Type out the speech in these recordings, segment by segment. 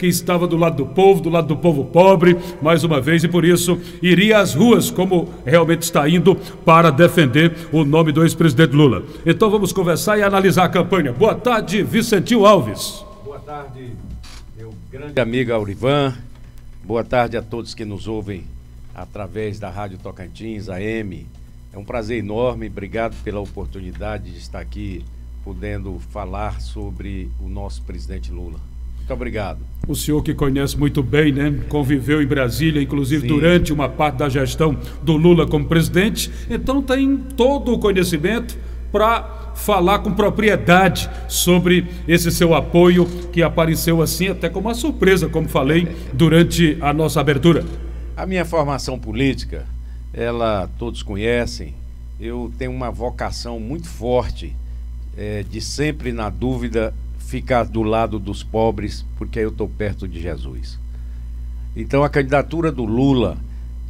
que estava do lado do povo pobre, mais uma vez, e por isso iria às ruas, como realmente está indo, para defender o nome do ex-presidente Lula. Então vamos conversar e analisar a campanha. Boa tarde, Vicentinho Alves. Boa tarde, meu grande amigo Aurivan. Boa tarde a todos que nos ouvem através da Rádio Tocantins, AM. É um prazer enorme, obrigado pela oportunidade de estar aqui podendo falar sobre o nosso presidente Lula. Muito obrigado. O senhor que conhece muito bem, né? Conviveu em Brasília, inclusive Sim, durante uma parte da gestão do Lula como presidente, então tem todo o conhecimento para falar com propriedade sobre esse seu apoio que apareceu assim até como uma surpresa, como falei durante a nossa abertura. A minha formação política, ela todos conhecem, eu tenho uma vocação muito forte de sempre, na dúvida, ficar do lado dos pobres, porque eu estou perto de Jesus. Então a candidatura do Lula,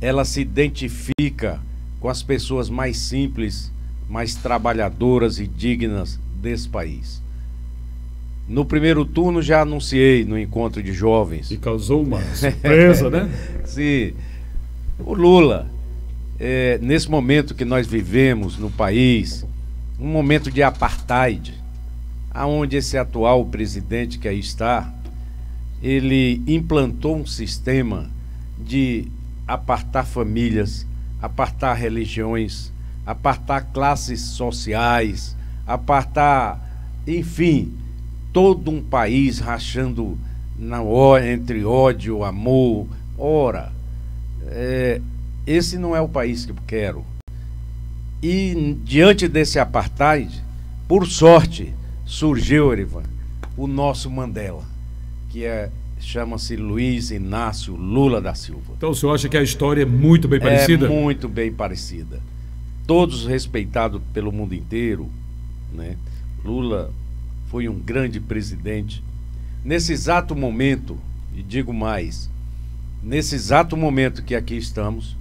ela se identifica com as pessoas mais simples, mais trabalhadoras e dignas desse país. No primeiro turno já anunciei no encontro de jovens. E causou uma surpresa, né? Sim. O Lula, nesse momento que nós vivemos no país, um momento de apartheid, aonde esse atual presidente que aí está, ele implantou um sistema de apartar famílias, apartar religiões, apartar classes sociais, apartar, enfim, todo um país rachando entre ódio e amor. Ora, esse não é o país que eu quero. E diante desse apartheid, por sorte, surgiu, Erivan, o nosso Mandela, que chama-se Luiz Inácio Lula da Silva. Então o senhor acha que a história é muito bem parecida? É muito bem parecida. Todos respeitados pelo mundo inteiro, né? Lula foi um grande presidente. Nesse exato momento, e digo mais, nesse exato momento que aqui estamos,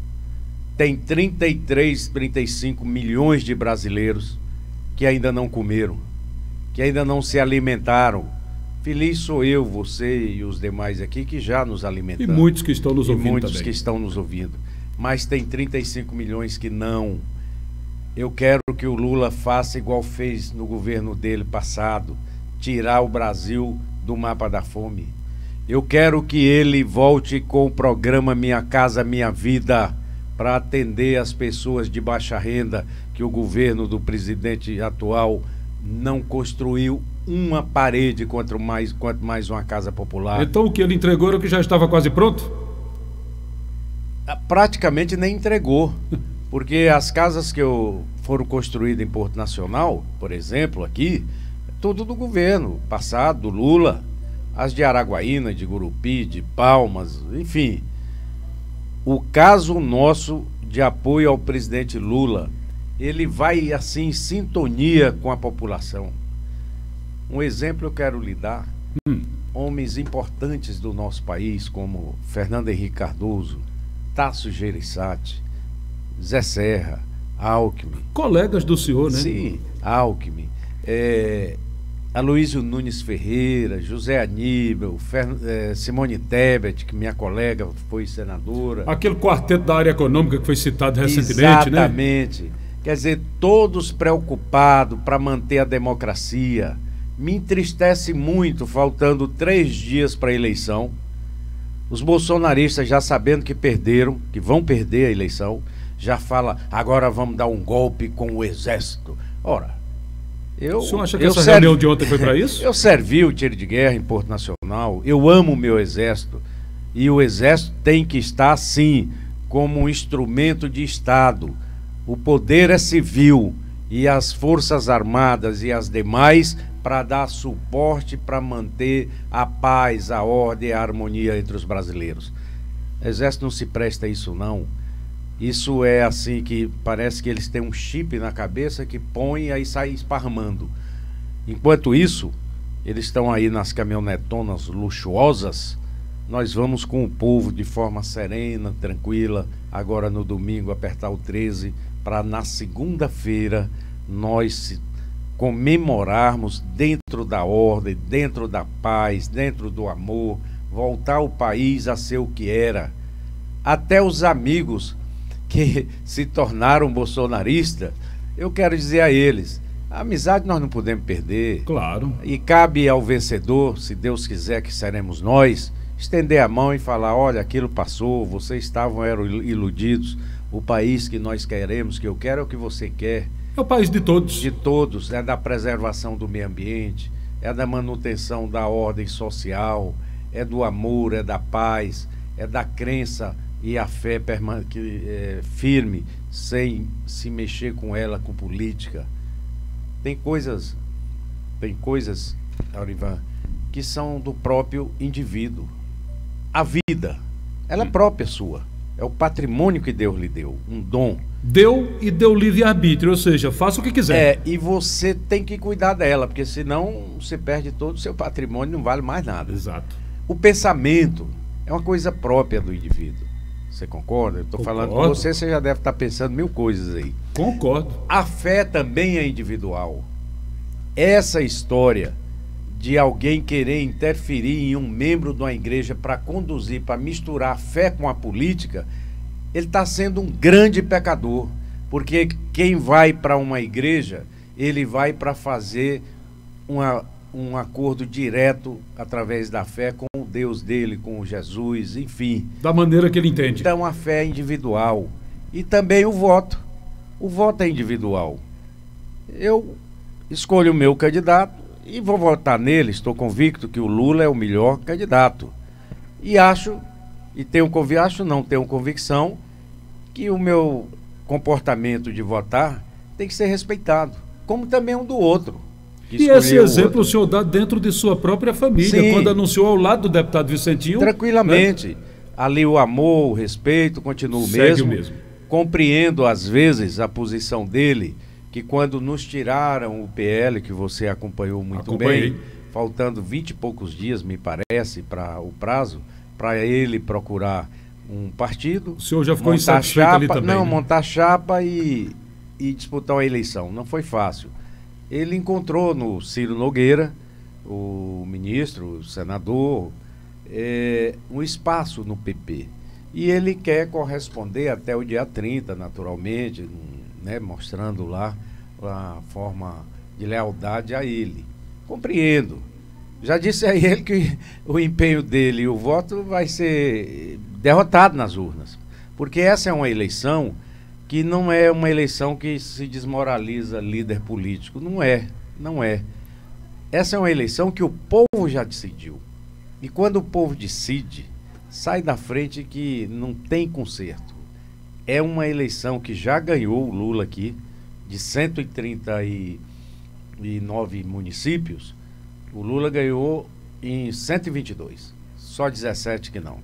tem 35 milhões de brasileiros que ainda não comeram, que ainda não se alimentaram. Feliz sou eu, você e os demais aqui que já nos alimentamos. E muitos que estão nos ouvindo também. Muitos que estão nos ouvindo. Mas tem 35 milhões que não. Eu quero que o Lula faça igual fez no governo dele passado, tirar o Brasil do mapa da fome. Eu quero que ele volte com o programa Minha Casa Minha Vida para atender as pessoas de baixa renda, que o governo do presidente atual não construiu uma parede quanto mais uma casa popular. Então o que ele entregou era o que já estava quase pronto? Praticamente nem entregou, porque as casas que foram construídas em Porto Nacional, por exemplo, aqui, tudo do governo passado, do Lula, as de Araguaína, de Gurupi, de Palmas, enfim. O caso nosso de apoio ao presidente Lula, ele vai assim em sintonia com a população. Um exemplo eu quero lhe dar. Homens importantes do nosso país, como Fernando Henrique Cardoso, Tasso Gereissati, Zé Serra, Alckmin. Colegas do senhor, né? Sim, Alckmin, Aloysio Nunes Ferreira, José Aníbal, Simone Tebet, que minha colega foi senadora. Aquele quarteto da área econômica que foi citado recentemente, né? Exatamente. Quer dizer, todos preocupados para manter a democracia. Me entristece muito, faltando 3 dias para a eleição, os bolsonaristas já sabendo que perderam, que vão perder a eleição, já fala, agora vamos dar um golpe com o exército. Ora, o senhor acha que essa reunião de ontem foi para isso? Eu servi o tiro de guerra em Porto Nacional, eu amo o meu exército, e o exército tem que estar, sim, como um instrumento de Estado. O poder é civil e as Forças Armadas e as demais para dar suporte para manter a paz, a ordem e a harmonia entre os brasileiros. O exército não se presta a isso, não. Isso é assim que parece que eles têm um chip na cabeça que põe e aí sai esparramando. Enquanto isso, eles estão aí nas caminhonetonas luxuosas. Nós vamos com o povo de forma serena, tranquila, agora no domingo apertar o 13, para na segunda-feira nós comemorarmos dentro da ordem, dentro da paz, dentro do amor, voltar o país a ser o que era. Até os amigos que se tornaram bolsonaristas, eu quero dizer a eles, a amizade nós não podemos perder. Claro. E cabe ao vencedor, se Deus quiser que seremos nós, estender a mão e falar, olha, aquilo passou, vocês eram iludidos, o país que nós queremos, que eu quero é o que você quer. É o país de todos. De todos, é da preservação do meio ambiente, é da manutenção da ordem social, é do amor, é da paz, é da crença e a fé firme, sem se mexer com ela, com política. Tem coisas, Aurivan, que são do próprio indivíduo. A vida, ela é própria sua. É o patrimônio que Deus lhe deu, um dom. Deu e deu livre-arbítrio, ou seja, faça o que quiser. E você tem que cuidar dela, porque senão você perde todo o seu patrimônio, não vale mais nada. Exato. O pensamento é uma coisa própria do indivíduo. Você concorda? Eu estou falando com você, você já deve estar pensando mil coisas aí. Concordo. A fé também é individual. Essa história de alguém querer interferir em um membro de uma igreja para conduzir, para misturar a fé com a política, ele está sendo um grande pecador. Porque quem vai para uma igreja, ele vai para fazer um acordo direto através da fé com o Deus dele, com Jesus, enfim. Da maneira que ele entende. Então a fé é individual. E também o voto. O voto é individual. Eu escolho o meu candidato e vou votar nele. Estou convicto que o Lula é o melhor candidato. E tenho convicção que o meu comportamento de votar tem que ser respeitado, como também um do outro. E esse exemplo o senhor dá dentro de sua própria família, sim, quando anunciou ao lado do deputado Vicentinho. Tranquilamente. Né? Ali o amor, o respeito continua o mesmo. Compreendo, às vezes, a posição dele, que quando nos tiraram o PL, que você acompanhou muito bem, faltando 20 e poucos dias, me parece, para o prazo, para ele procurar um partido. O senhor já ficou insatisfeito ali também? Não, né? Montar chapa e disputar uma eleição. Não foi fácil. Ele encontrou no Ciro Nogueira, o ministro, o senador, um espaço no PP. E ele quer corresponder até o dia 30, naturalmente, né, mostrando lá a forma de lealdade a ele. Compreendo. Já disse a ele que o empenho dele e o voto vai ser derrotado nas urnas. Porque essa é uma eleição que não é uma eleição que se desmoraliza líder político. Não é. Essa é uma eleição que o povo já decidiu. E quando o povo decide, sai da frente que não tem conserto. É uma eleição que já ganhou o Lula aqui, de 139 municípios, o Lula ganhou em 122, só 17 que não.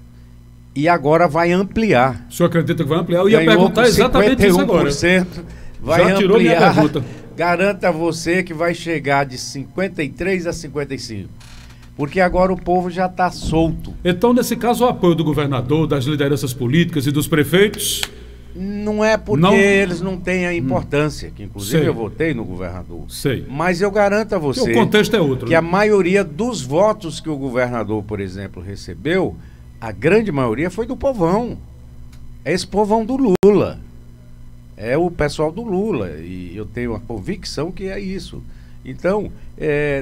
E agora vai ampliar. O senhor acredita que vai ampliar? Eu ia perguntar exatamente isso agora. Vai já tirou minha ampliar. pergunta. Garanto a você que vai chegar de 53 a 55. Porque agora o povo já está solto. Então, nesse caso, o apoio do governador, das lideranças políticas e dos prefeitos... Não é porque eles não têm a importância, que inclusive eu votei no governador. Mas eu garanto a você que o contexto é outro, que a maioria dos votos que o governador, por exemplo, recebeu, a grande maioria foi do povão. É esse povão do Lula. É o pessoal do Lula. E eu tenho a convicção que é isso. Então,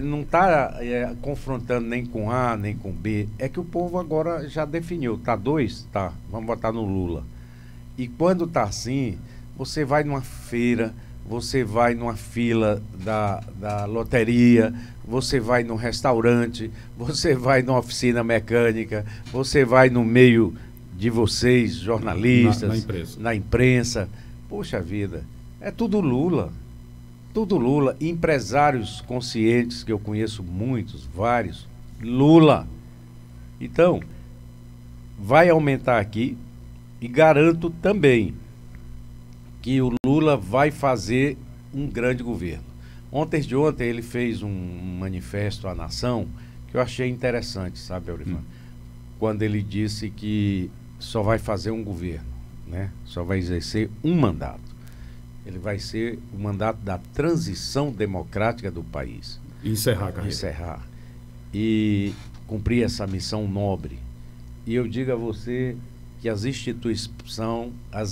não está confrontando nem com A, nem com B. É que o povo agora já definiu. Tá 2? Tá. Vamos votar no Lula. E quando tá assim, você vai numa feira, você vai numa fila da loteria, você vai num restaurante, você vai numa oficina mecânica, você vai no meio de vocês, jornalistas, na imprensa. Poxa vida, é tudo Lula. Tudo Lula. Empresários conscientes, que eu conheço muitos, vários, Lula. Então, vai aumentar aqui. E garanto também que o Lula vai fazer um grande governo. Ontem ele fez um manifesto à nação que eu achei interessante, sabe, Aurivan? Quando ele disse que só vai fazer um governo, né? Só vai exercer um mandato. Ele vai ser o mandato da transição democrática do país. Encerrar a carreira. Encerrar. E cumprir essa missão nobre. E eu digo a você que as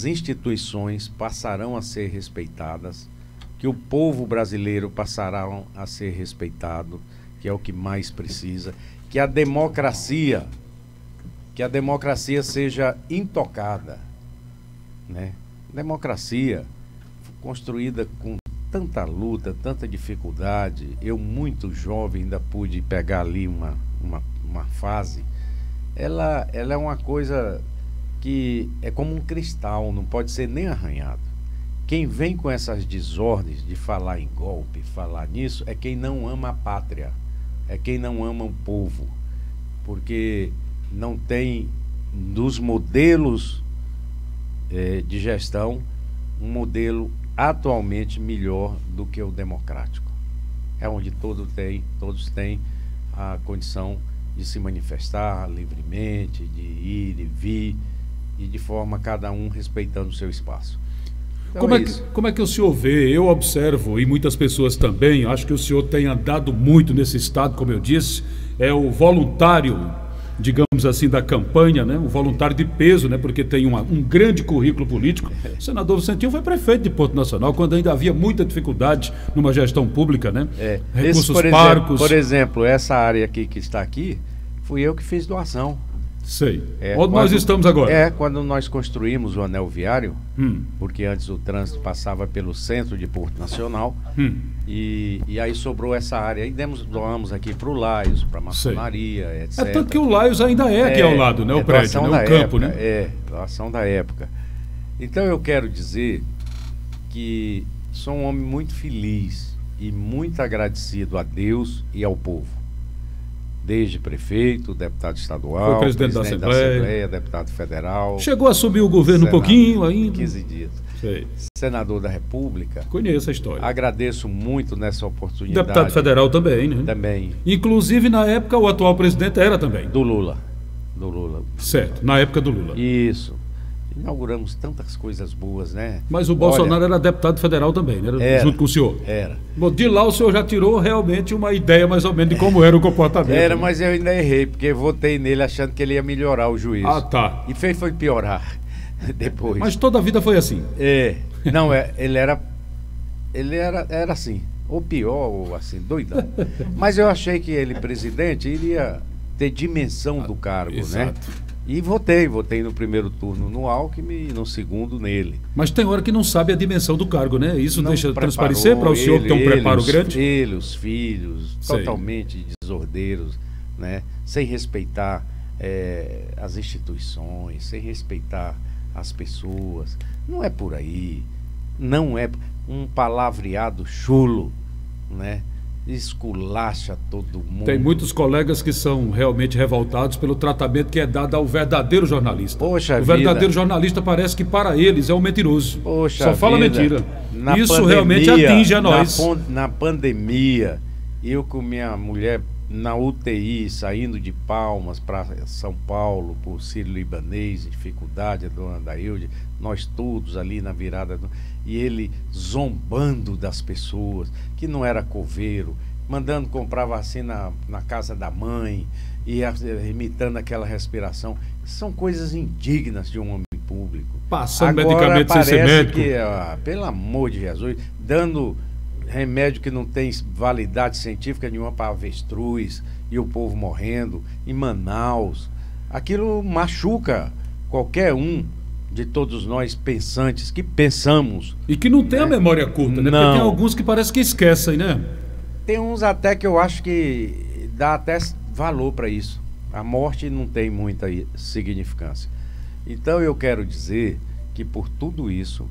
instituições passarão a ser respeitadas, que o povo brasileiro passará a ser respeitado, que é o que mais precisa, que a democracia seja intocada, né? Democracia construída com tanta luta, tanta dificuldade. Eu, muito jovem, ainda pude pegar ali uma fase. Ela é uma coisa que é como um cristal, não pode ser nem arranhado. Quem vem com essas desordens de falar em golpe, falar nisso, é quem não ama a pátria, é quem não ama o povo, porque não tem dos modelos de gestão um modelo atualmente melhor do que o democrático. É onde todos têm a condição de se manifestar livremente, de ir e vir, e de forma cada um respeitando o seu espaço. Então Como é que o senhor vê? Eu observo, e muitas pessoas também, acho que o senhor tem andado muito nesse estado, como eu disse, é o voluntário, digamos assim, da campanha, né? Um voluntário de peso, né? Porque tem um grande currículo político. O senador Vicentinho foi prefeito de Porto Nacional, quando ainda havia muita dificuldade numa gestão pública, né? Recursos parcos. Por exemplo, essa área aqui que está aqui, fui eu que fiz doação. Sei. Onde nós estamos agora? Quando nós construímos o anel viário, porque antes o trânsito passava pelo centro de Porto Nacional, e aí sobrou essa área, e doamos aqui para o Laios, para a maçonaria, etc. É tanto que o Laios ainda aqui ao lado, né? O prédio, né? O campo, época, né? Doação da época. Então eu quero dizer que sou um homem muito feliz e muito agradecido a Deus e ao povo. Desde prefeito, deputado estadual, foi presidente da Assembleia, deputado federal. Chegou a assumir o governo um pouquinho ainda. 15 dias. Sei. Senador da República. Conheço a história. Agradeço muito nessa oportunidade. Deputado federal também, né? Também. Inclusive, na época, o atual presidente era também. Do Lula. Certo, na época do Lula. Isso. Inauguramos tantas coisas boas, né? Mas o Bolsonaro era deputado federal também, né? Junto com o senhor. Era. Bom, de lá o senhor já tirou realmente uma ideia mais ou menos de como era o comportamento. Era, mas eu ainda errei, porque votei nele achando que ele ia melhorar o juízo. Ah, tá. E foi piorar depois. Mas toda a vida foi assim. Não, ele era assim, ou pior, ou assim, doidão. Mas eu achei que ele, presidente, iria ter dimensão do cargo, exato, né? E votei no primeiro turno no Alckmin e no segundo nele. Mas tem hora que não sabe a dimensão do cargo, né? Isso não deixa transparecer para o senhor que tem um preparo grande? Os filhos, totalmente desordeiros, né? Sem respeitar as instituições, sem respeitar as pessoas. Não é por aí. Não é um palavreado chulo, né? Esculacha todo mundo. Tem muitos colegas que são realmente revoltados pelo tratamento que é dado ao verdadeiro jornalista. Poxa, o verdadeiro jornalista parece que para eles é um mentiroso. Poxa, só fala mentira. Isso pandemia, realmente atinge a nós. Na pandemia, eu com minha mulher na UTI, saindo de Palmas para São Paulo, por Sírio-Libanês, dificuldade, a dona Dailde, nós todos ali na virada, e ele zombando das pessoas, que não era coveiro, mandando comprar vacina na casa da mãe, e imitando aquela respiração. São coisas indignas de um homem público. Passando medicamento sem ser médico. Pelo amor de Jesus, dando remédio que não tem validade científica nenhuma para avestruz, e o povo morrendo em Manaus. Aquilo machuca qualquer um de todos nós pensantes, que pensamos. E que não tem a memória curta, né? Não. Porque tem alguns que parece que esquecem, né? Tem uns até que eu acho que dá até valor para isso. A morte não tem muita significância. Então eu quero dizer que por tudo isso,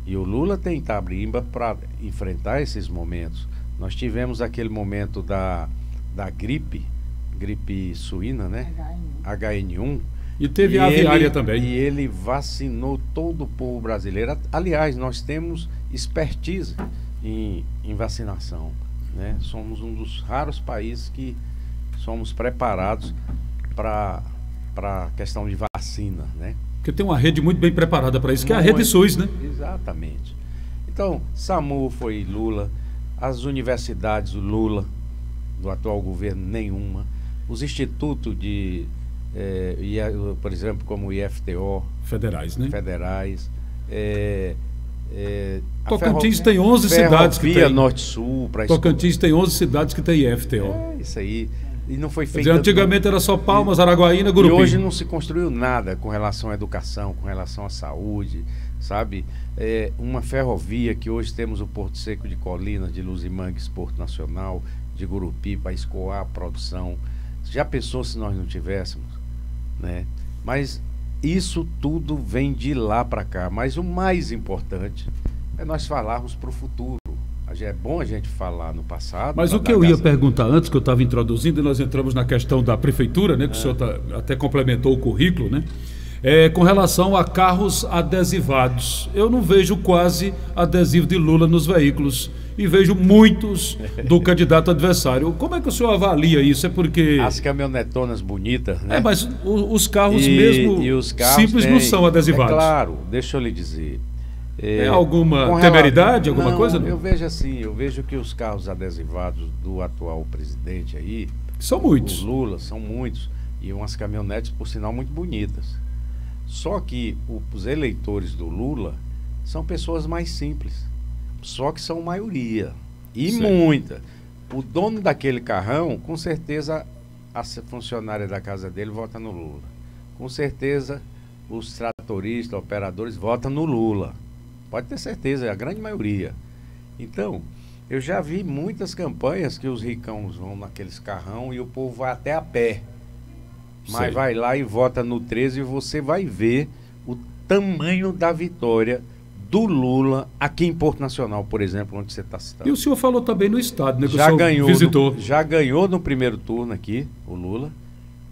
e o Lula tem Itabrimba para enfrentar esses momentos. Nós tivemos aquele momento da gripe suína, né? HN1. E teve a aviária também. E ele vacinou todo o povo brasileiro. Aliás, nós temos expertise em vacinação, né? Somos um dos raros países que somos preparados para a questão de vacina, né? Porque tem uma rede muito bem preparada para isso, que é a rede SUS, né? Exatamente. Então, SAMU foi Lula, as universidades, o Lula, do atual governo, nenhuma. os institutos por exemplo, como o IFTO, federais, né? Federais. Tocantins tem 11 cidades que tem. Norte-Sul. Tocantins tem 11 cidades que tem IFTO. É isso aí. E não foi feito. Antigamente era só Palmas, Araguaína, Gurupi. E hoje não se construiu nada com relação à educação, com relação à saúde, sabe? Uma ferrovia que hoje temos o Porto Seco de Colinas, de Luzimangues, Porto Nacional, de Gurupi, para escoar a produção. Já pensou se nós não tivéssemos, né? Mas isso tudo vem de lá para cá. Mas o mais importante é nós falarmos para o futuro. É bom a gente falar no passado. Mas o que eu ia perguntar antes, que eu estava introduzindo, e nós entramos na questão da prefeitura, né? Que o senhor até complementou o currículo, né? Com relação a carros adesivados. Eu não vejo quase adesivo de Lula nos veículos. E vejo muitos do candidato adversário. Como é que o senhor avalia isso? É porque... As caminhonetonas bonitas, né? Mas os carros mesmo os carros simples não são adesivados. Claro, deixa eu lhe dizer. Alguma temeridade, alguma coisa? Não, eu vejo assim, eu vejo que os carros adesivados do atual presidente aí... São muitos. O Lula, são muitos. E umas caminhonetes, por sinal, muito bonitas. Só que os eleitores do Lula são pessoas mais simples. Só que são maioria. E muita. O dono daquele carrão, com certeza, a funcionária da casa dele vota no Lula. Com certeza, os tratoristas, operadores votam no Lula. Pode ter certeza, é a grande maioria. Então, eu já vi muitas campanhas que os ricãos vão naqueles carrão e o povo vai até a pé. Mas vai lá e vota no 13 e você vai ver o tamanho da vitória do Lula aqui em Porto Nacional, por exemplo, onde você está citando. E o senhor falou também no estado, né? Que já o senhor visitou. Já ganhou no primeiro turno aqui, o Lula.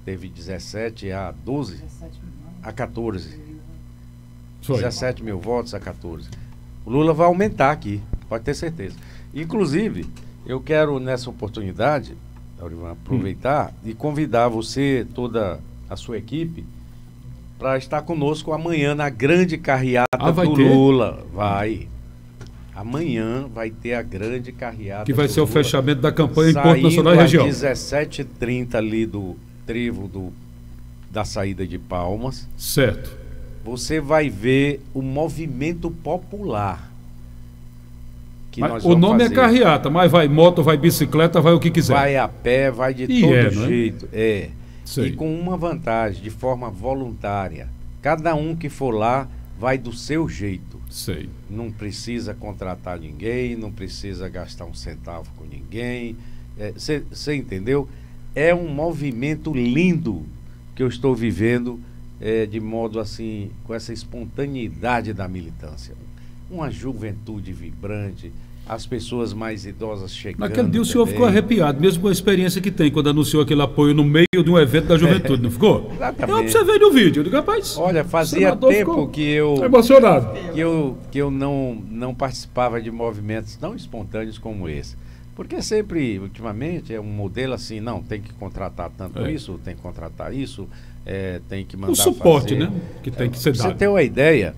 Teve 17 a 12, a 14. 17 mil votos a 14. O Lula vai aumentar aqui, pode ter certeza. Inclusive, eu quero nessa oportunidade, Aurivan, aproveitar e convidar você, toda a sua equipe, para estar conosco amanhã na grande carreata do Lula. Vai. Amanhã vai ter a grande carreata. Que vai ser o fechamento da campanha em Porto Nacional e região. Às 17h30 ali do trevo da saída de Palmas. Certo. Você vai ver o movimento popular. O nome é carreata, mas vai moto, vai bicicleta, vai o que quiser. Vai a pé, vai de todo jeito. E com uma vantagem, de forma voluntária. Cada um que for lá vai do seu jeito. Não precisa contratar ninguém, não precisa gastar um centavo com ninguém. Você entendeu? É um movimento lindo que eu estou vivendo, de modo assim, com essa espontaneidade da militância. Uma juventude vibrante, as pessoas mais idosas chegando. Naquele dia o senhor ficou arrepiado, mesmo com a experiência que tem, quando anunciou aquele apoio no meio de um evento da juventude, não ficou? Exatamente. Eu observei no vídeo, eu digo, rapaz. Olha, fazia tempo que eu... emocionado. Que eu não participava de movimentos tão espontâneos como esse. Porque sempre, ultimamente, é um modelo assim, não, tem que contratar tanto isso, tem que contratar isso, tem que mandar o suporte, fazer. Né? Que tem que ser dado. Pra você ter uma ideia,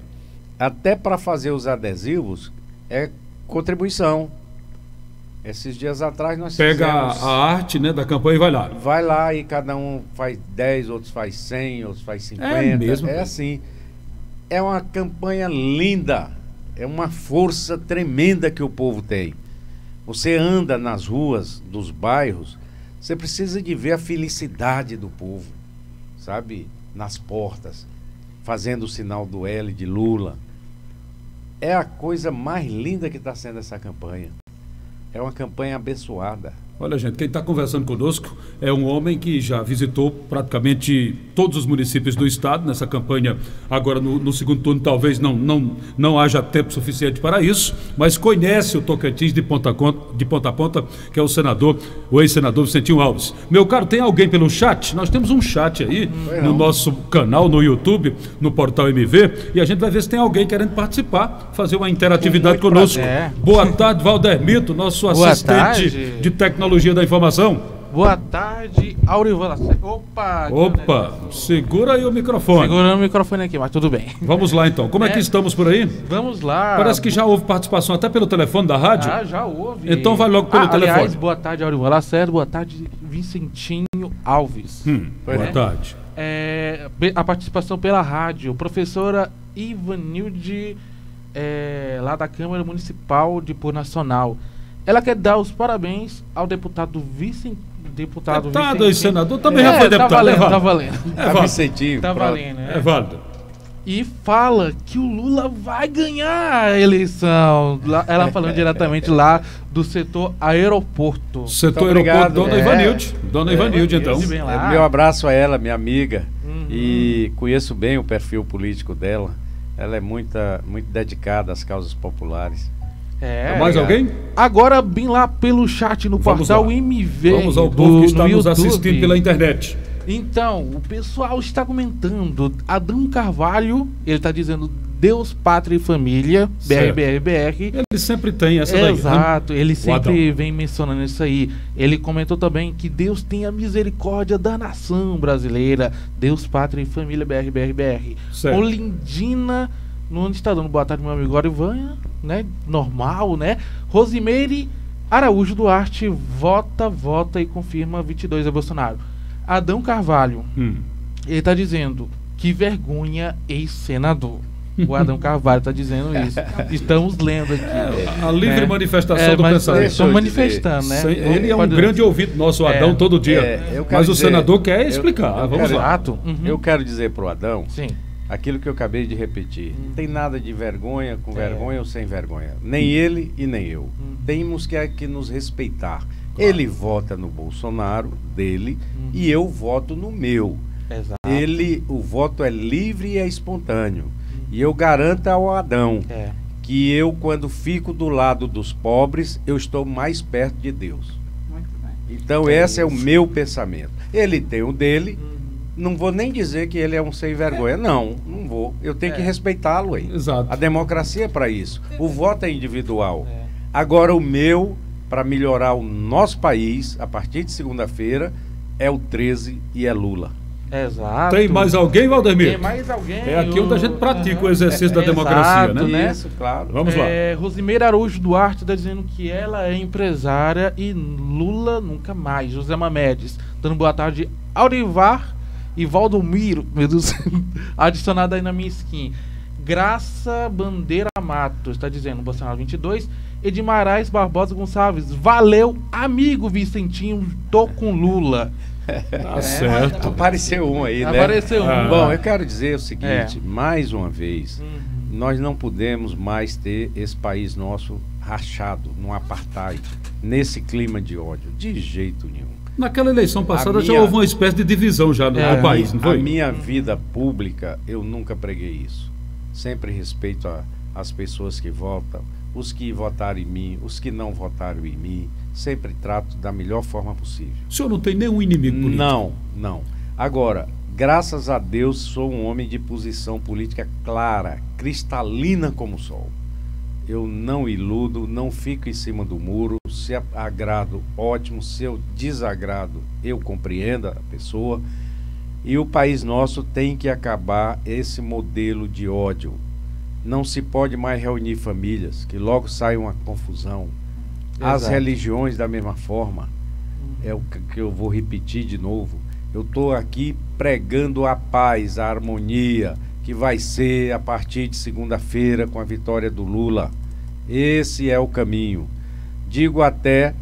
até para fazer os adesivos é contribuição. Esses dias atrás nós pega a arte, né, da campanha e vai lá. Vai lá e cada um faz 10, outros faz 100, outros faz 50. É mesmo. É assim. É uma campanha linda. É uma força tremenda que o povo tem. Você anda nas ruas dos bairros, você precisa de ver a felicidade do povo, sabe? Nas portas, fazendo o sinal do L de Lula. É a coisa mais linda que está sendo essa campanha. É uma campanha abençoada. Olha, gente, quem está conversando conosco é um homem que já visitou praticamente todos os municípios do estado nessa campanha. Agora, no segundo turno, talvez não haja tempo suficiente para isso, mas conhece o Tocantins de ponta a ponta, que é o ex-senador Vicentinho Alves. Meu caro, tem alguém pelo chat? Nós temos um chat aí no nosso canal, no YouTube, no Portal MV, e a gente vai ver se tem alguém querendo participar, fazer uma interatividade conosco. Boa tarde, Valdermito, nosso assistente de tecnologia da informação. Boa tarde, Aurivan. Opa, segura aí o microfone. Segurando o microfone aqui, mas tudo bem. Vamos lá então, como é que estamos por aí? Vamos lá. Parece que já houve participação até pelo telefone da rádio. Já houve. Então vai logo pelo telefone. Aliás, boa tarde, Aurivan Lacerda, boa tarde, Vicentinho. Antônio Alves. Boa tarde. A participação pela rádio, professora Ivanilde, lá da Câmara Municipal de Por Nacional. Ela quer dar os parabéns ao deputado deputado e senador também já foi deputado. Tá valendo. Vicentinho. Tá valendo, É válido. E fala que o Lula vai ganhar a eleição. Ela falando diretamente lá do setor aeroporto. Setor obrigado, aeroporto, Dona Ivanilde, então. Meu abraço a ela, minha amiga. E conheço bem o perfil político dela. Ela é muito dedicada às causas populares. Mais alguém? Agora, bem lá pelo chat no portal MV. Vamos ao povo que está nos assistindo pela internet. Então, o pessoal está comentando. Adão Carvalho, ele está dizendo Deus, Pátria e Família, BR. Ele sempre tem essa daí. Exato, né? ele sempre vem mencionando isso aí. Ele comentou também que Deus tenha misericórdia da nação brasileira. Deus, Pátria e Família, BR. Certo. Olindina, onde está dando boa tarde, meu amigo Orivanha, né? Normal, né? Rosimeire Araújo Duarte, vota e confirma 22 é Bolsonaro. Adão Carvalho, ele tá dizendo que vergonha ex-senador. O Adão Carvalho tá dizendo isso. Estamos lendo aqui. A livre manifestação do pensamento. Estão manifestando, né? Ele é um grande ouvido nosso, Adão, todo dia. Mas o senador quer explicar. Vamos lá. Eu quero dizer pro Adão, sim, aquilo que eu acabei de repetir. Não tem nada de vergonha, com vergonha ou sem vergonha. Nem ele e nem eu. Temos que nos respeitar. Claro. Ele vota no Bolsonaro, dele, e eu voto no meu. Exato. O voto é livre e é espontâneo. E eu garanto ao Adão que eu, quando fico do lado dos pobres, eu estou mais perto de Deus. Muito bem. Então esse é o meu pensamento. Ele tem o dele. Não vou nem dizer que ele é um sem vergonha. Não vou. Eu tenho que respeitá-lo aí. Exato. A democracia é para isso. O voto é individual. Agora o meu, para melhorar o nosso país, a partir de segunda-feira, é o 13 e é Lula. Exato. Tem mais alguém, Valdemir? Tem mais alguém. É aqui onde a gente pratica o exercício da democracia, né? Isso, claro. Vamos lá. Rosimeira Araújo Duarte está dizendo que ela é empresária e Lula nunca mais. José Mamedes, dando boa tarde. Aurivar e Valdomiro, meu Deus, adicionado aí na minha skin. Graça Bandeira Matos, está dizendo, Bolsonaro 22. Edmarais Barbosa Gonçalves, valeu, amigo Vicentinho, tô com Lula. Tá certo. Apareceu um aí, né? Apareceu um. Bom, eu quero dizer o seguinte, mais uma vez, nós não podemos mais ter esse país nosso rachado, num apartheid, nesse clima de ódio, de jeito nenhum. Naquela eleição passada já houve uma espécie de divisão já no país, não foi? A minha vida pública, eu nunca preguei isso. Sempre respeito as pessoas que votam, os que votaram em mim, os que não votaram em mim. Sempre trato da melhor forma possível. O senhor não tem nenhum inimigo político? Não. Agora, graças a Deus, sou um homem de posição política clara, cristalina como o sol. Eu não iludo, não fico em cima do muro. Se agrado, ótimo. Se eu desagrado, eu compreendo a pessoa. E o país nosso tem que acabar esse modelo de ódio. Não se pode mais reunir famílias, que logo sai uma confusão. As religiões da mesma forma. É o que eu vou repetir de novo. Eu estou aqui pregando a paz, a harmonia, que vai ser a partir de segunda-feira com a vitória do Lula. Esse é o caminho. Digo até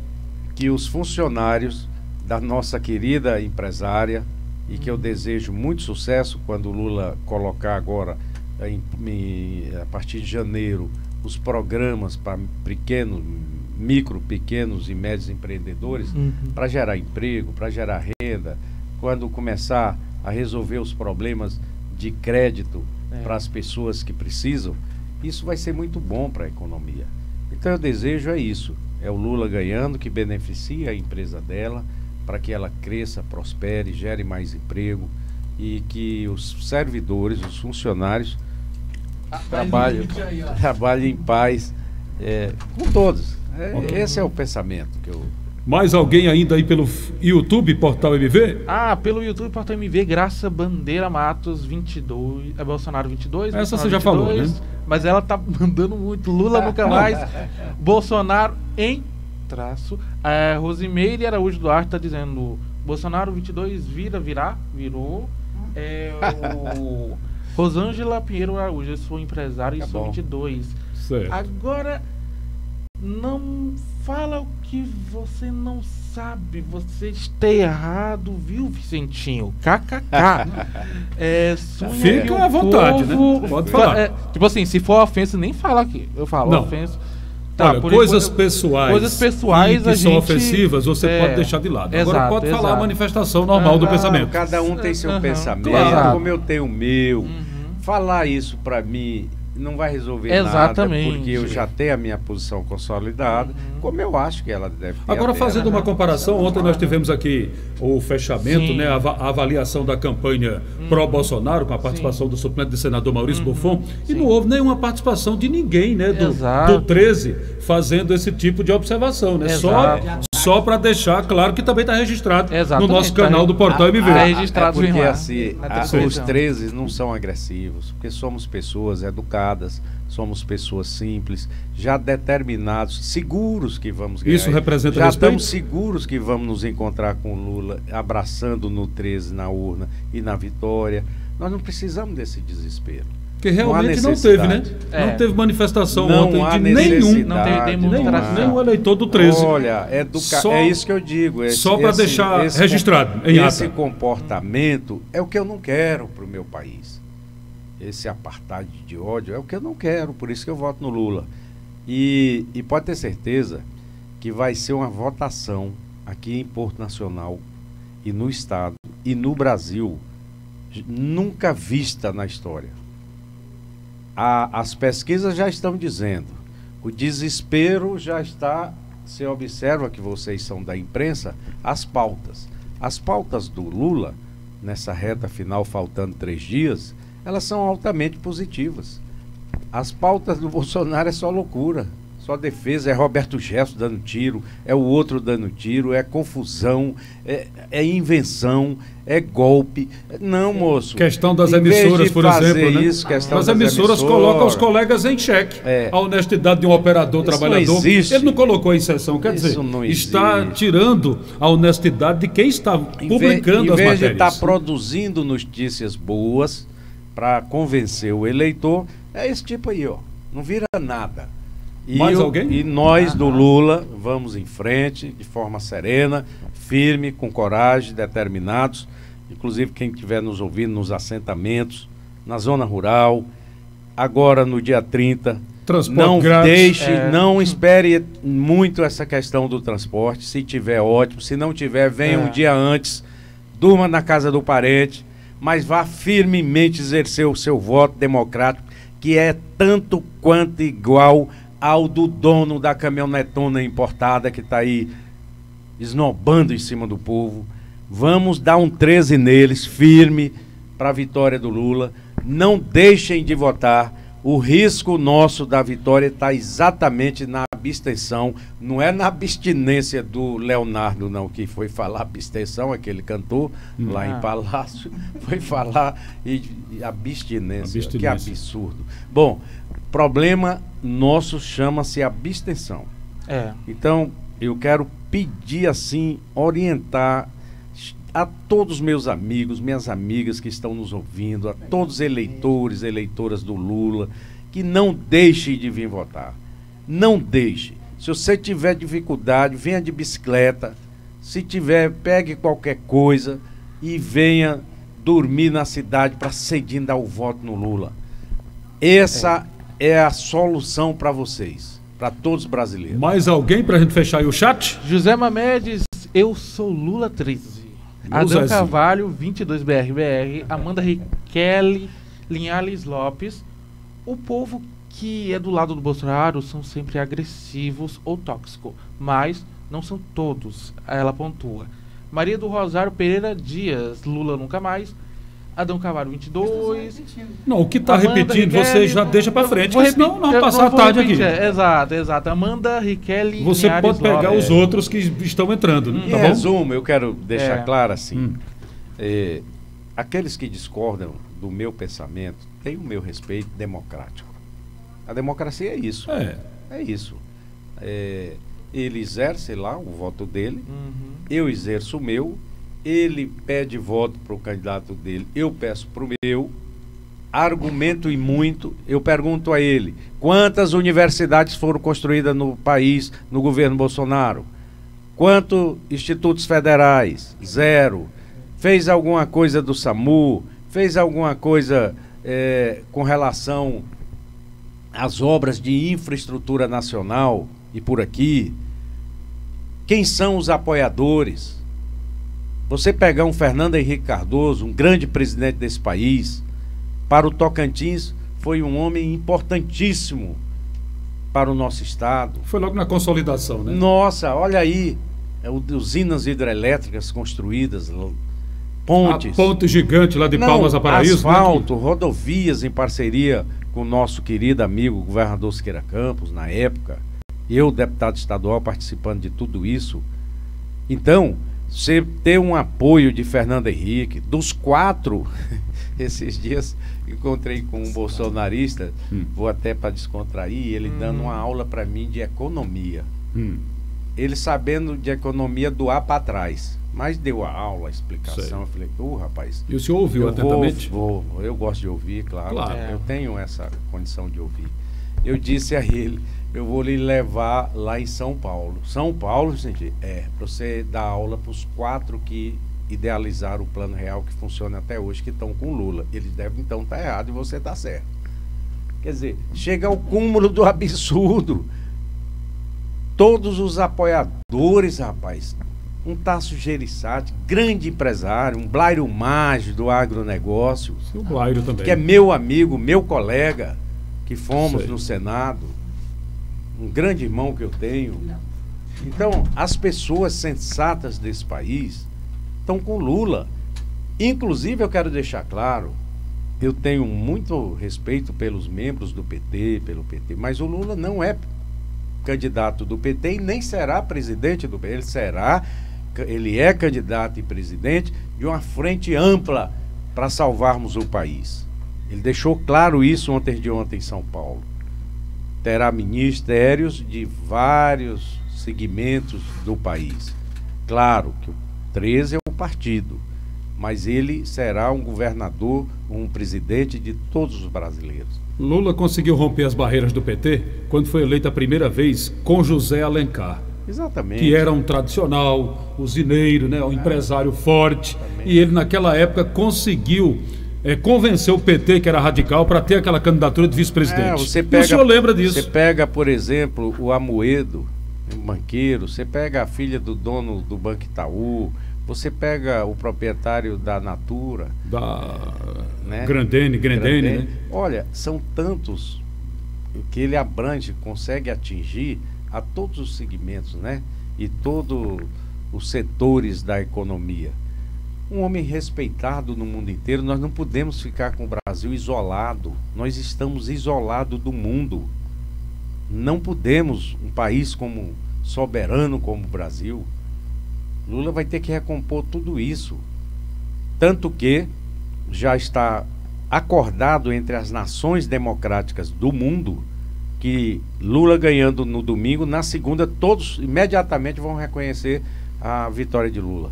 que os funcionários da nossa querida empresária, e que eu desejo muito sucesso quando o Lula colocar agora, a partir de janeiro, os programas para pequenos e médios empreendedores, para gerar emprego, para gerar renda, quando começar a resolver os problemas de crédito para as pessoas que precisam, isso vai ser muito bom para a economia. Então eu desejo isso, é o Lula ganhando, que beneficia a empresa dela, para que ela cresça, prospere, gere mais emprego e que os servidores, os funcionários trabalhem em paz com todos. Esse é o pensamento que eu... Mais alguém ainda aí pelo YouTube, Portal MV? Pelo YouTube, Portal MV, Graça Bandeira Matos 22, Bolsonaro 22. Essa Bolsonaro você já 22, falou, né? Mas ela tá mandando muito, Lula nunca mais, Bolsonaro em traço. Rosimeire Araújo Duarte tá dizendo, Bolsonaro 22 virou. O Rosângela Pinheiro Araújo, eu sou empresária e sou 22. Certo. Agora, não fala o que você não sabe, você está errado, viu, Vicentinho? KKK. Fica à vontade, né? Pode falar. Tipo assim, se for ofensa, nem fala aqui. Eu falo, não. Ofensa. Tá, olha, coisas pessoais que são ofensivas, você pode deixar de lado. Exato, agora pode falar a manifestação normal do pensamento. Cada um tem seu pensamento, claro. como eu tenho o meu. Falar isso para mim não vai resolver Exatamente. nada, porque eu já tenho a minha posição consolidada, como eu acho que ela deve ter. Agora, fazendo uma comparação, ontem nós tivemos aqui o fechamento, né, a avaliação da campanha pró-Bolsonaro, com a participação do suplente de senador Maurício Buffon, e não houve nenhuma participação de ninguém, né, do 13, fazendo esse tipo de observação, né? Só para deixar claro que também está registrado no nosso canal do Portal MV. Registrado porque lá, assim, os 13 não são agressivos, porque somos pessoas educadas, somos pessoas simples, já determinados, seguros que vamos ganhar. Isso representa já respeito? estamos seguros que vamos nos encontrar com Lula, abraçando no 13 na urna e na vitória. Nós não precisamos desse desespero. Porque realmente não teve, né? Não teve manifestação ontem de nenhum. Não teve demonstração. Nenhum eleitor do 13. Olha, é isso que eu digo. Só para deixar registrado em ata. Esse comportamento é o que eu não quero para o meu país. Esse apartheid de ódio é o que eu não quero, por isso que eu voto no Lula. E pode ter certeza que vai ser uma votação aqui em Porto Nacional e no Estado e no Brasil nunca vista na história. As pesquisas já estão dizendo, o desespero já está, você observa que vocês são da imprensa, as pautas do Lula, nessa reta final, faltando 3 dias, elas são altamente positivas. As pautas do Bolsonaro é só loucura, só defesa, é Roberto Jefferson dando tiro, é o outro dando tiro, é confusão, é invenção, é golpe. Não, moço. Questão das emissoras, por exemplo, né? As emissoras colocam os colegas em xeque. A honestidade de um operador trabalhador. Ele não colocou em exceção, quer dizer, está tirando a honestidade de quem está publicando as matérias. Em vez de estar produzindo notícias boas para convencer o eleitor, é esse tipo aí, ó. Não vira nada. Mais alguém? E nós do Lula vamos em frente, de forma serena, firme, com coragem, determinados. Inclusive quem estiver nos ouvindo nos assentamentos, na zona rural, agora no dia 30. Transporte não grátis. Não espere muito essa questão do transporte. Se tiver, ótimo. Se não tiver, venha um dia antes, durma na casa do parente, mas vá firmemente exercer o seu voto democrático, que é tanto quanto igual ao do dono da caminhonetona importada que está aí esnobando em cima do povo. Vamos dar um 13 neles, firme, para a vitória do Lula. Não deixem de votar. O risco nosso da vitória está exatamente na abstenção. Não é na abstinência do Leonardo, não, que foi falar abstenção, aquele cantor lá em Palácio, foi falar e abstinência. Que absurdo. Bom, problema nosso chama-se abstenção. Então, eu quero pedir assim, orientar a todos os meus amigos, minhas amigas que estão nos ouvindo, a todos os eleitores, eleitoras do Lula, que não deixem de vir votar. Não deixe. Se você tiver dificuldade, venha de bicicleta. Se tiver, pegue qualquer coisa e venha dormir na cidade para cedinho dar o voto no Lula. Essa é a solução para vocês, para todos os brasileiros. Mais alguém para a gente fechar aí o chat? José Mamedes, eu sou Lula 13. Adão Carvalho, 22BRBR. Amanda Riquelme, Linhares Lopes. O povo que é do lado do Bolsonaro são sempre agressivos ou tóxicos, mas não são todos, ela pontua. Maria do Rosário Pereira Dias, Lula nunca mais. Adão Carvalho, 22. Não, o que está repetindo, você já deixa para frente, porque senão não passar a tarde aqui. Exato. Amanda Riquelme. Você pode pegar os outros que estão entrando, né? Em resumo, eu quero deixar claro assim: aqueles que discordam do meu pensamento têm o meu respeito democrático. A democracia é isso. É isso. Ele exerce lá o voto dele, eu exerço o meu, ele pede voto para o candidato dele, eu peço para o meu, argumento e muito, eu pergunto a ele, quantas universidades foram construídas no país, no governo Bolsonaro? Quantos institutos federais? 0. Fez alguma coisa do SAMU? Fez alguma coisa com relação às obras de infraestrutura nacional e por aqui? Quem são os apoiadores? Você pegar um Fernando Henrique Cardoso, um grande presidente desse país, para o Tocantins foi um homem importantíssimo para o nosso estado. Foi logo na consolidação, né? Nossa, olha aí, usinas hidrelétricas construídas, pontes. A ponte gigante lá de Palmas a Paraíso. Asfalto, né? Rodovias em parceria com o nosso querido amigo, o governador Siqueira Campos, na época. Eu, deputado estadual, participando de tudo isso. Então, você ter um apoio de Fernando Henrique, dos 4, esses dias encontrei com um bolsonarista, vou até para descontrair, ele dando uma aula para mim de economia. Ele sabendo de economia do A para trás, mas deu a aula, a explicação. Sei. Eu falei, rapaz. E o senhor ouviu atentamente? Eu gosto de ouvir, claro. Eu tenho essa condição de ouvir. Eu disse a ele, eu vou lhe levar lá em São Paulo. São Paulo, gente, para você dar aula para os 4 que idealizaram o Plano Real que funciona até hoje, que estão com Lula. Eles devem então estar errado e você está certo. Quer dizer, chega ao cúmulo do absurdo. Todos os apoiadores, rapaz, um Tasso Gereissati, grande empresário, um Blairo Maggi do agronegócio, o Blairo também, que é meu amigo, meu colega, que fomos no Senado, um grande irmão que eu tenho. Então, as pessoas sensatas desse país estão com Lula. Inclusive, eu quero deixar claro, eu tenho muito respeito pelos membros do PT, pelo PT, mas o Lula não é candidato do PT e nem será presidente do PT. Ele é candidato e presidente de uma frente ampla para salvarmos o país. Ele deixou claro isso ontem em São Paulo. Terá ministérios de vários segmentos do país. Claro que o 13 é o partido, mas ele será um governador, um presidente de todos os brasileiros. Lula conseguiu romper as barreiras do PT quando foi eleito a primeira vez com José Alencar. Exatamente. Que era um tradicional usineiro, né, um empresário forte. E ele, naquela época, conseguiu convencer o PT, que era radical, para ter aquela candidatura de vice-presidente. O senhor lembra disso? Você pega, por exemplo, o Amoedo, um banqueiro, você pega a filha do dono do Banco Itaú, você pega o proprietário da Natura, né? Grandene, né? Olha, são tantos que ele abrange, consegue atingir a todos os segmentos, né? E todos os setores da economia. Um homem respeitado no mundo inteiro. Nós não podemos ficar com o Brasil isolado. Nós estamos isolados do mundo. Não podemos, um país como soberano como o Brasil. Lula vai ter que recompor tudo isso. Tanto que já está acordado entre as nações democráticas do mundo que Lula ganhando no domingo, na segunda todos imediatamente vão reconhecer a vitória de Lula.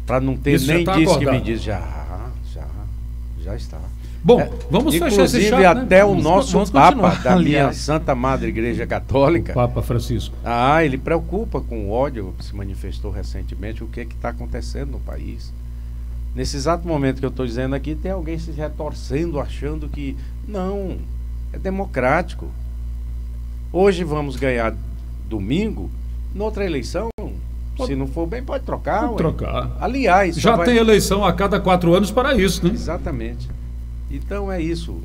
Para não ter nem disse que me diz. Já está. Bom, vamos fechar esse chat, inclusive até né? o nosso Papa da minha Santa Madre Igreja Católica, o Papa Francisco. Ele preocupa com o ódio que se manifestou recentemente, o que está acontecendo no país. Nesse exato momento que eu estou dizendo aqui, tem alguém se retorcendo, achando que não, é democrático. Hoje vamos ganhar domingo, noutra eleição, se não for bem, pode trocar. Pode trocar. Aliás, já tem eleição a cada 4 anos para isso, né? Exatamente. Então é isso,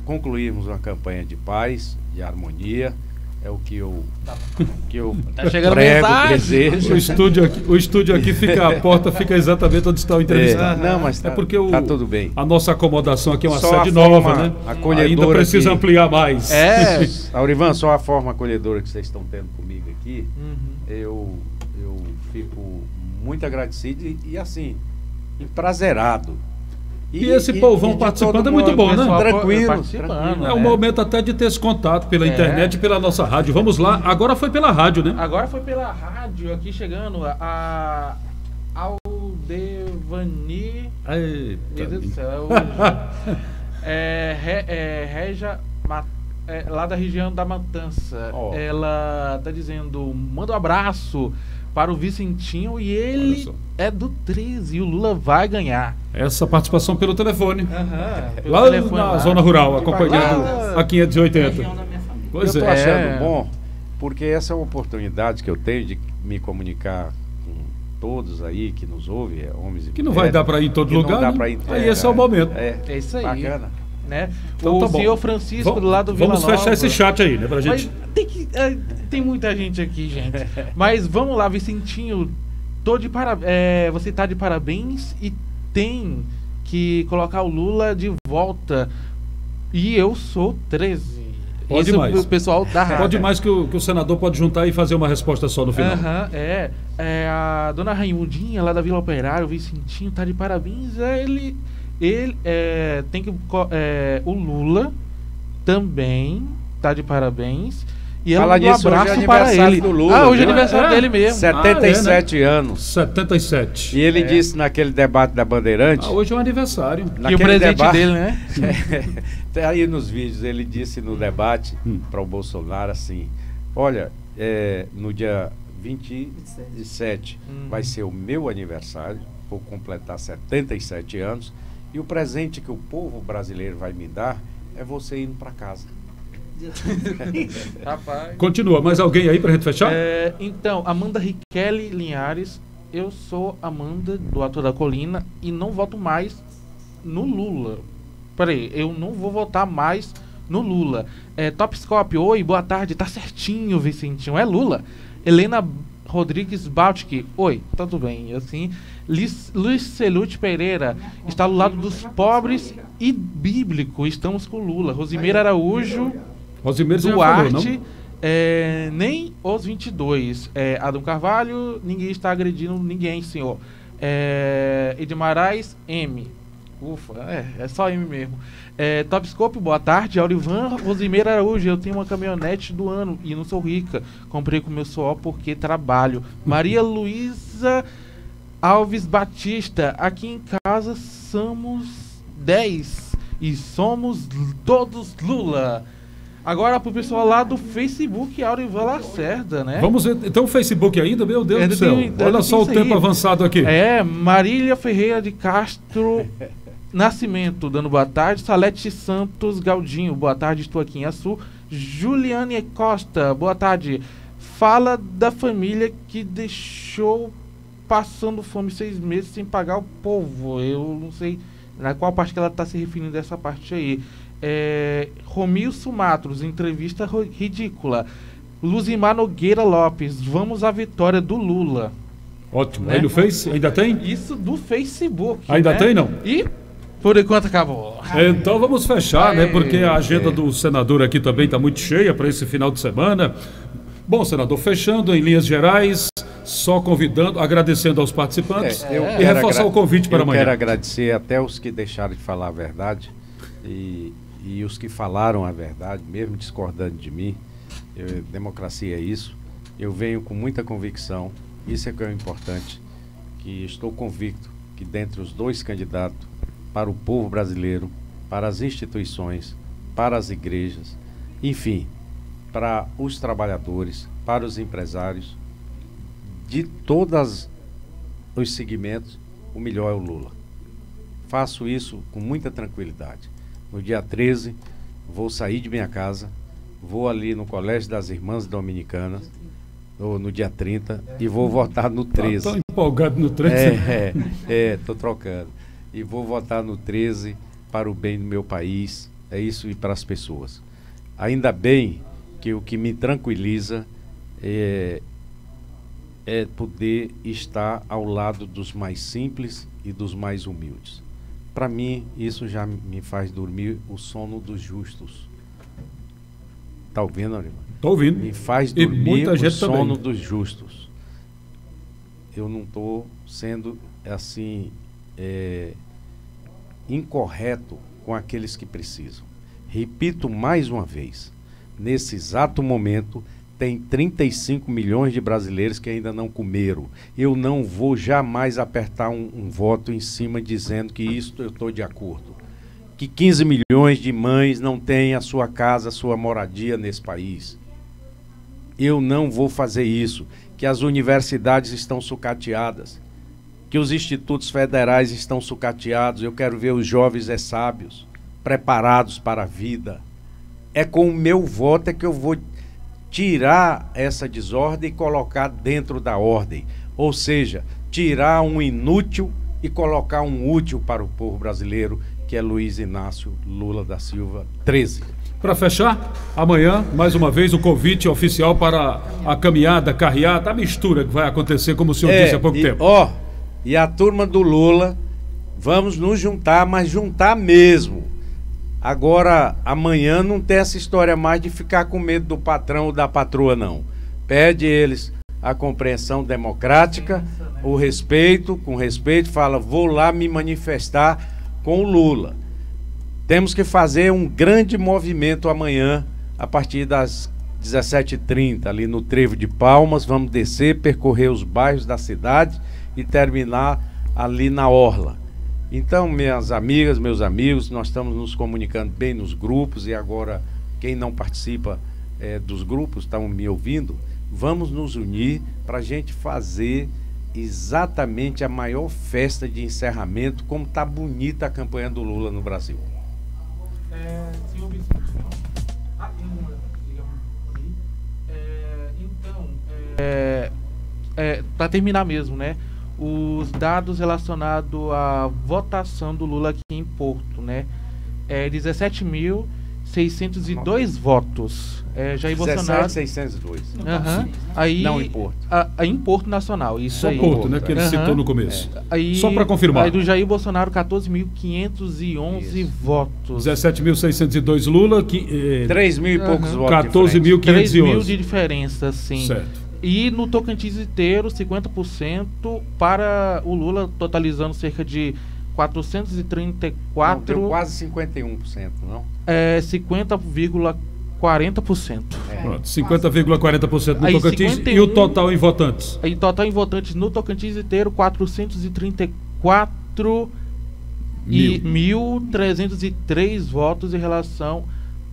concluirmos uma campanha de paz, de harmonia, é o que eu tá chegando prego, mensagem. desejo. O estúdio aqui a porta fica exatamente onde está o entrevistado. Não, mas é porque tá tudo bem. A nossa acomodação aqui é uma só sede nova, né? Ainda precisa ampliar mais. Aurivan, só a forma acolhedora que vocês estão tendo comigo aqui, eu fico muito agradecido e assim, emprazerado. E esse povão participando é muito bom, né? Tranquilo. É um momento até de ter esse contato pela internet e pela nossa rádio. Vamos lá. Agora foi pela rádio, né? Agora foi pela rádio, aqui chegando Devani. Eita. Meu Deus do céu. Regia, lá da região da Matança. Ó. Ela tá dizendo: manda um abraço para o Vicentinho e Olha ele só. é do 13 e o Lula vai ganhar. Essa participação pelo telefone. Pelo Lá telefone na lá. zona rural, Que acompanhando bacana. a 580. Região da minha família. Pois eu tô é. achando bom, porque essa é uma oportunidade que eu tenho de me comunicar com todos aí que nos ouvem, homens e Que não vai dar para ir em todo que não lugar, dá né? pra ir- Aí esse é o momento. É isso aí. Bacana. Né? Então o tá bom. senhor Francisco do lado do Vila Vamos Nova. fechar esse chat aí, né? Pra Mas gente. tem muita gente aqui, gente. Mas vamos lá, Vicentinho. Você tá de parabéns e tem que colocar o Lula de volta. E eu sou 13. Pode Isso mais. O pessoal da rádio. Pode mais que o senador pode juntar e fazer uma resposta só no final. Aham, a dona Raimundinha lá da Vila Operária, o Vicentinho, tá de parabéns. Ele tem que. O Lula também tá de parabéns. E ela Fala mandou um nisso, hoje é abraço para aniversário ele. do Lula, hoje é viu? aniversário É? dele mesmo. 77 anos. 77. E ele disse naquele debate da Bandeirante, Hoje é um aniversário. E o naquele presente debate, dele, né? tá aí nos vídeos, ele disse no debate para o Bolsonaro assim, olha, no dia 27 vai ser o meu aniversário, vou completar 77 anos, e o presente que o povo brasileiro vai me dar é você indo para casa. Rapaz. Continua. Mais alguém aí pra gente fechar? Então, Amanda Riquelme Linhares, eu sou Amanda do Ator da Colina e não voto mais no Lula. Peraí, eu não vou votar mais no Lula. Topscope, oi, boa tarde, tá certinho, Vicentinho, é Lula. Helena Rodrigues Baltic, oi, tá tudo bem, assim. Luiz Celute Pereira, está do lado dos pobres e bíblico, estamos com Lula. Rosimeira Araújo Rosimeiro já falou, Duarte, não? nem os 22. Adão Carvalho, ninguém está agredindo ninguém, senhor. Edmarais, M. Ufa, é só M mesmo. Topscope, boa tarde. Aurivan Rosimeira Araújo, eu tenho uma caminhonete do ano e não sou rica. Comprei com meu suor porque trabalho. Maria Luísa Alves Batista, aqui em casa somos 10 e somos todos Lula. Agora pro pessoal lá do Facebook, Aurivan Lacerda, né? Vamos ver. Então o Facebook ainda, meu Deus do céu. Olha só o isso tempo aí. avançado aqui. Marília Ferreira de Castro Nascimento, dando boa tarde. Salete Santos Galdinho, boa tarde, estou aqui em Açu. Juliane Costa, boa tarde. Fala da família que deixou passando fome 6 meses sem pagar o povo. Eu não sei na qual parte que ela está se referindo dessa parte aí. Romilson Matos, entrevista ridícula. Luzimar Nogueira Lopes, vamos à vitória do Lula. Ótimo. Né? Aí no Face? Ainda tem? Isso do Facebook. Ainda né? tem, não? E por enquanto acabou. Então vamos fechar, né? Aê. Porque a agenda do senador aqui também está muito cheia para esse final de semana. Bom, senador, fechando em linhas gerais, só convidando, agradecendo aos participantes e reforçar o convite para amanhã. Eu quero agradecer até os que deixaram de falar a verdade e os que falaram a verdade, mesmo discordando de mim. Democracia é isso. Eu venho com muita convicção, isso é que é importante, que estou convicto que dentre os 2 candidatos para o povo brasileiro, para as instituições, para as igrejas, enfim, para os trabalhadores, para os empresários, de todos os segmentos, o melhor é o Lula. Faço isso com muita tranquilidade. No dia 13, vou sair de minha casa, vou ali no Colégio das Irmãs Dominicanas, no dia 30, e vou votar no 13. Estou empolgado no 13. Estou trocando. E vou votar no 13 para o bem do meu país, é isso, e para as pessoas. Ainda bem que o que me tranquiliza é poder estar ao lado dos mais simples e dos mais humildes. Para mim, isso já me faz dormir o sono dos justos. Está ouvindo, Aurivan? Estou ouvindo. Me faz E dormir muita o gente sono também. dos justos. Eu não estou sendo assim incorreto com aqueles que precisam. Repito mais uma vez, nesse exato momento tem 35 milhões de brasileiros que ainda não comeram. Eu não vou jamais apertar um voto em cima dizendo que isso eu estou de acordo. Que 15 milhões de mães não têm a sua casa, a sua moradia nesse país. Eu não vou fazer isso. Que as universidades estão sucateadas. Que os institutos federais estão sucateados. Eu quero ver os jovens sábios, preparados para a vida. É com o meu voto é que eu vou tirar essa desordem e colocar dentro da ordem. Ou seja, tirar um inútil e colocar um útil para o povo brasileiro, que é Luiz Inácio Lula da Silva 13. Para fechar, amanhã, mais uma vez, o convite oficial para a caminhada, carreata, a mistura que vai acontecer, como o senhor disse há pouco tempo. E a turma do Lula, vamos nos juntar, mas juntar mesmo. Agora, amanhã não tem essa história mais de ficar com medo do patrão ou da patroa, não. Pede eles a compreensão democrática, o respeito, com respeito, fala, vou lá me manifestar com o Lula. Temos que fazer um grande movimento amanhã, a partir das 17h30, ali no Trevo de Palmas. Vamos descer, percorrer os bairros da cidade e terminar ali na Orla. Então, minhas amigas, meus amigos, nós estamos nos comunicando bem nos grupos e agora quem não participa dos grupos, estão me ouvindo, vamos nos unir para a gente fazer exatamente a maior festa de encerramento, como está bonita a campanha do Lula no Brasil. Senhor Vicente, para terminar mesmo, né? Os dados relacionados à votação do Lula aqui em Porto, né? 17.602 votos. Jair Bolsonaro. 17.602. Aí, não em Porto. Em Porto Nacional, isso só aí. Porto, né? Que ele citou no começo. Aí, só para confirmar. Aí do Jair Bolsonaro, 14.511 votos. 17.602 Lula, 3 mil e poucos votos. 14.511. 3 mil de diferença, sim. Certo. E no Tocantins inteiro, 50% para o Lula, totalizando cerca de 434... Não, deu quase 51%, não? 50,40%. 50,40% no aí, Tocantins 51, e o total em votantes? Aí, total em votantes no Tocantins inteiro, 434.303 votos em relação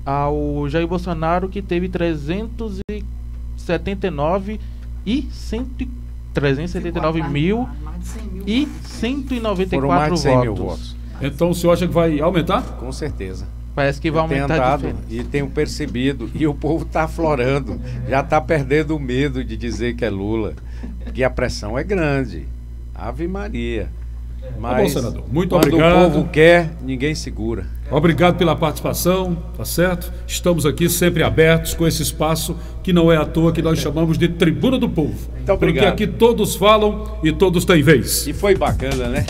ao Jair Bolsonaro, que teve 379 mil e 194 votos. Então o senhor acha que vai aumentar? Com certeza. Parece que vai aumentar a diferença. E tenho percebido, e o povo está aflorando, já está perdendo o medo de dizer que é Lula, porque a pressão é grande. Ave Maria. Mas tá bom, senador. Muito quando obrigado. o povo quer, ninguém segura. Obrigado pela participação, tá certo? Estamos aqui sempre abertos com esse espaço que não é à toa que nós chamamos de Tribuna do Povo. Muito obrigado. Porque aqui todos falam e todos têm vez. E foi bacana, né?